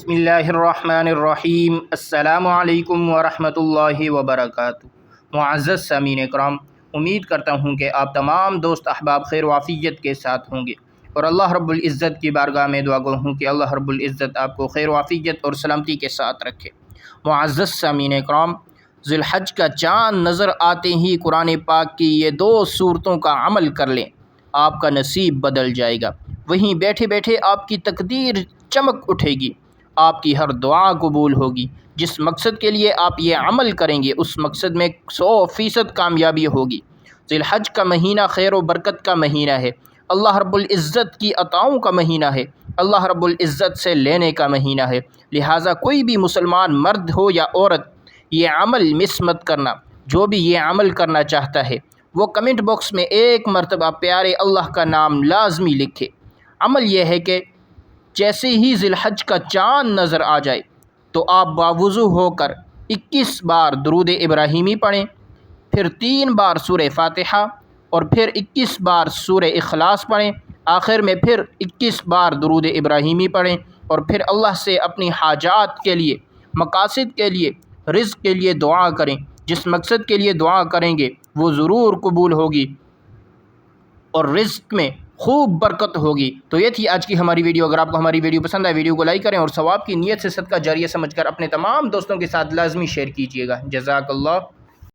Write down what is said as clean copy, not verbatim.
बिस्मिल्लाहिर्रहमानिर्रहीम। अस्सलामु अलैकुम वरहमतुल्लाहि वबरकातुहू। मुअज़्ज़ज़ सामीन इकराम, उम्मीद करता हूँ कि आप तमाम दोस्त अहबाब खैर वाफ़ियत के साथ होंगे और अल्लाह रब्बुल इज़्ज़त की बारगाह में दुआ गो हूँ कि अल्लाह रब्बुल इज़्ज़त आपको खैर वाफ़ियत और सलामती के साथ रखे। मुअज़्ज़ज़ सामीन इकराम, ज़िलहज का चाँद नज़र आते ही कुरान पाक की ये दो सूरतों का अमल कर लें, आपका नसीब बदल जाएगा। वहीं बैठे बैठे आपकी तकदीर चमक उठेगी, आपकी हर दुआ कबूल होगी। जिस मकसद के लिए आप ये अमल करेंगे उस मकसद में 100% कामयाबी होगी। ज़िलहज का महीना खैर व बरकत का महीना है, अल्लाह रब्बुल इज़्ज़त की अताओं का महीना है, अल्लाह रब्बुल इज़्ज़त से लेने का महीना है। लिहाजा कोई भी मुसलमान मर्द हो या औरत ये अमल मिस मत करना। जो भी ये अमल करना चाहता है वो कमेंट बॉक्स में एक मरतबा प्यारे अल्लाह का नाम लाजमी लिखे। अमल यह है कि जैसे ही ज़िलहज का चाँद नज़र आ जाए तो आप बावुज़ू होकर 21 बार दुरूद इब्राहीमी पढ़ें, फिर 3 बार सूरह फ़ातिहा और फिर 21 बार सूरह इखलास पढ़ें। आखिर में फिर 21 बार दुरूद इब्राहीमी पढ़ें और फिर अल्लाह से अपनी हाजात के लिए, मकासद के लिए, रिज़्क़ के लिए दुआ करें। जिस मकसद के लिए दुआ करेंगे वो ज़रूर कबूल होगी और रिज़्क़ में खूब बरकत होगी। तो ये थी आज की हमारी वीडियो। अगर आपको हमारी वीडियो पसंद आए वीडियो को लाइक करें और सवाब की नीयत से सदका जारिया समझकर अपने तमाम दोस्तों के साथ लाजमी शेयर कीजिएगा। जज़ाकल्लाह।